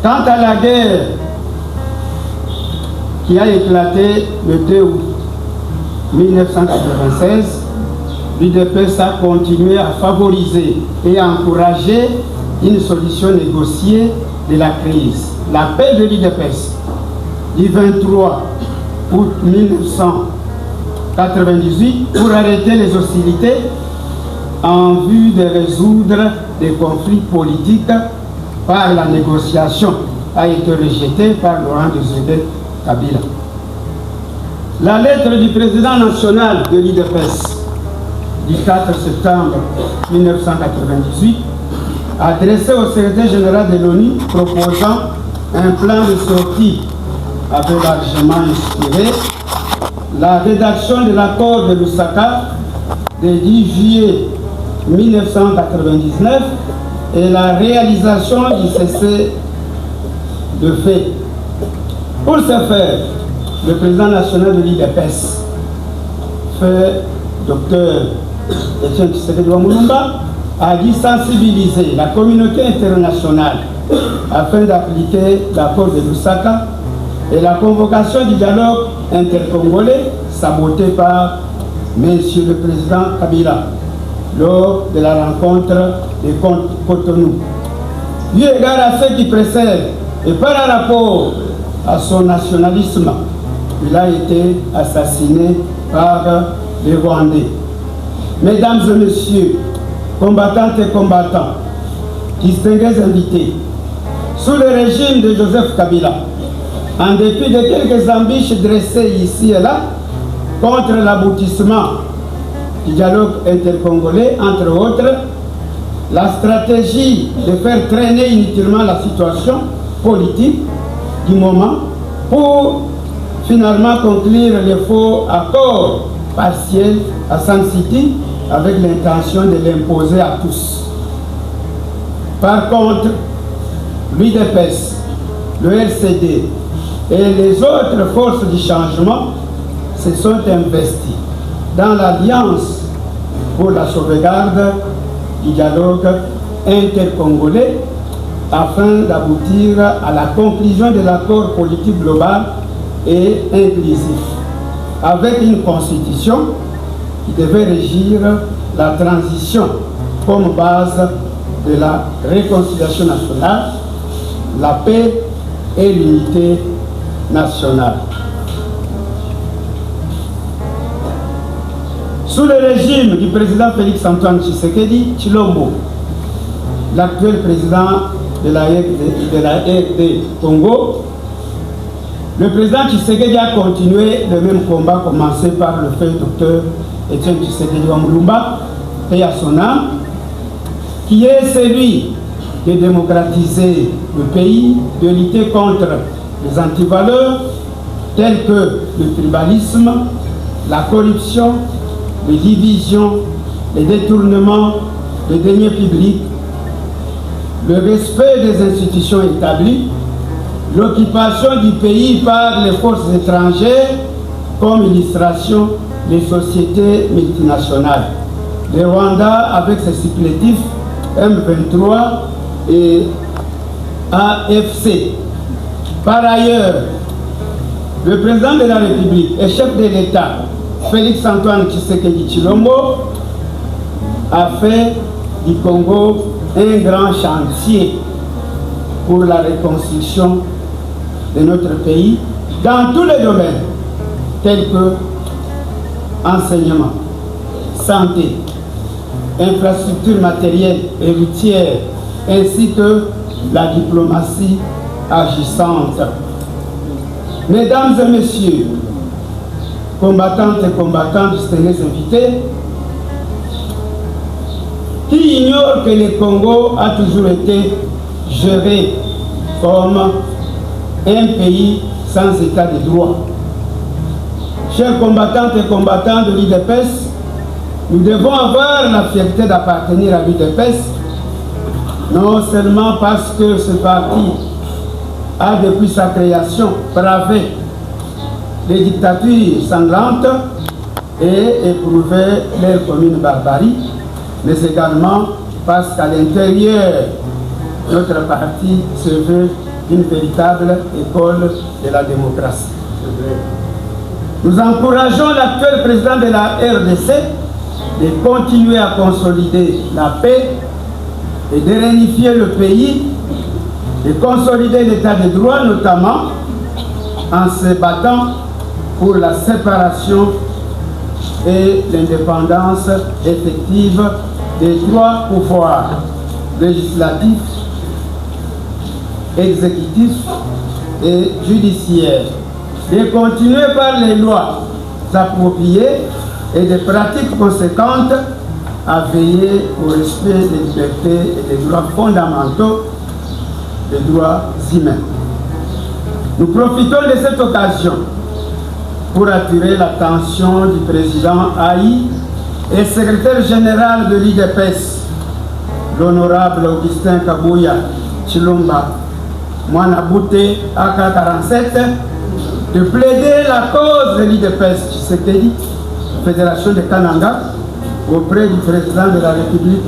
Quant à la guerre qui a éclaté le 2 août 1996, l'UDPS a continué à favoriser et à encourager une solution négociée de la crise. L'appel de l'UDPS du 23 août 1998 pour arrêter les hostilités en vue de résoudre des conflits politiques par la négociation a été rejeté par Laurent Désiré Kabila. La lettre du président national de l'UDPS du 4 septembre 1998 adressée au secrétaire général de l'ONU proposant un plan de sortie avait largement inspiré la rédaction de l'accord de Lusaka de 10 juillet 1999 et la réalisation du cessez-le-feu. Pour ce faire, le président national de l'UDPS, Dr Etienne Tshisekedi Mulumba, a dû sensibiliser la communauté internationale afin d'appliquer l'accord de Lusaka et la convocation du dialogue intercongolais saboté par M. le Président Kabila lors de la rencontre de Cotonou. Eu égard à ce qui précède et par rapport à son nationalisme, il a été assassiné par les Rwandais. Mesdames et messieurs, combattantes et combattants, distingués invités, sous le régime de Joseph Kabila, en dépit de quelques embûches dressées ici et là contre l'aboutissement du dialogue intercongolais, entre autres, la stratégie de faire traîner inutilement la situation politique du moment pour finalement conclure les faux accords partiels à Sun City avec l'intention de l'imposer à tous. Par contre, l'UDPS, le RCD et les autres forces du changement se sont investis dans l'Alliance pour la sauvegarde du dialogue intercongolais afin d'aboutir à la conclusion de l'accord politique global et inclusif, avec une constitution qui devait régir la transition comme base de la réconciliation nationale, la paix et l'unité nationale. Sous le régime du président Félix-Antoine Tshisekedi Tshilombo, l'actuel président de la RD Congo, le président Tshisekedi a continué le même combat commencé par le fait Dr Etienne Tshisekedi Mulumba, et à son âme, qui est celui de démocratiser le pays, de lutter contre les antivaleurs telles que le tribalisme, la corruption, les divisions, les détournements, les deniers publics, le respect des institutions établies, l'occupation du pays par les forces étrangères, comme illustration les sociétés multinationales. Le Rwanda avec ses supplétifs M23 et AFC. Par ailleurs, le président de la République et chef de l'État, Félix-Antoine Tshisekedi Tshilombo, a fait du Congo un grand chantier pour la reconstruction de notre pays dans tous les domaines, tels que enseignement, santé, infrastructures matérielles et routières, ainsi que la diplomatie agissante. Mesdames et messieurs, combattantes et combattants, distingués invités, qui ignorent que le Congo a toujours été géré comme un pays sans état de droit. Chers combattantes et combattants de l'UDPS, nous devons avoir la fierté d'appartenir à l'UDPS, non seulement parce que ce parti a depuis sa création bravé les dictatures sanglantes et éprouvé leur commune barbarie, mais également parce qu'à l'intérieur, notre parti se veut d'une véritable école de la démocratie. Nous encourageons l'actuel président de la RDC de continuer à consolider la paix et de réunifier le pays, de consolider l'état de droit, notamment en se battant pour la séparation et l'indépendance effective des trois pouvoirs, législatif, exécutif et judiciaire, de continuer par les lois appropriées et des pratiques conséquentes à veiller au respect des libertés et des droits fondamentaux, des droits humains. Nous profitons de cette occasion pour attirer l'attention du président Haï et secrétaire général de l'IDPS, l'honorable Augustin Kabuya Chilomba Mwanabute AK47, de plaider la cause de l'IDPS Tshisekedi, Fédération de Kananga, auprès du président de la République,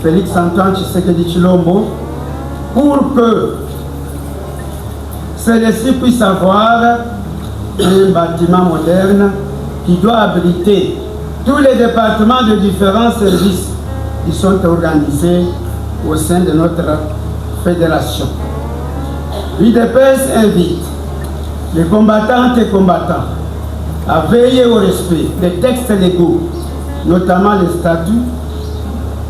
Félix-Antoine Tshisekedi Chilombo, pour que celui-ci puisse avoir un bâtiment moderne qui doit abriter tous les départements de différents services qui sont organisés au sein de notre fédération. L'IDPS invite les combattantes et combattants à veiller au respect des textes légaux, notamment les statuts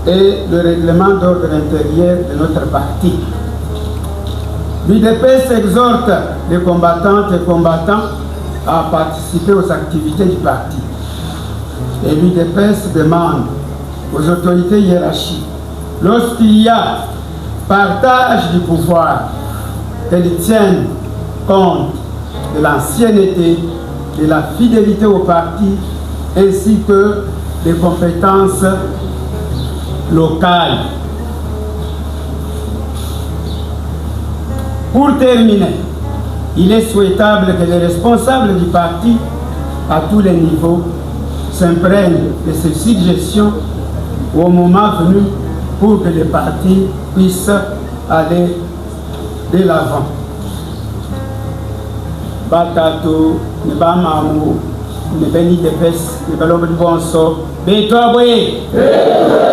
et le règlement d'ordre intérieur de notre parti. L'IDPS exhorte les combattantes et combattants à participer aux activités du parti. Et l'IDPS demande aux autorités hiérarchiques, lorsqu'il y a partage du pouvoir, qu'elles tiennent compte de l'ancienneté, de la fidélité au parti, ainsi que des compétences locales. Pour terminer, il est souhaitable que les responsables du parti, à tous les niveaux, s'imprègnent de ces suggestions au moment venu pour que le parti puisse aller de l'avant. Batato, ne ba mamu, ne beni de pes, ne ba lobe de bonso, be toi boye.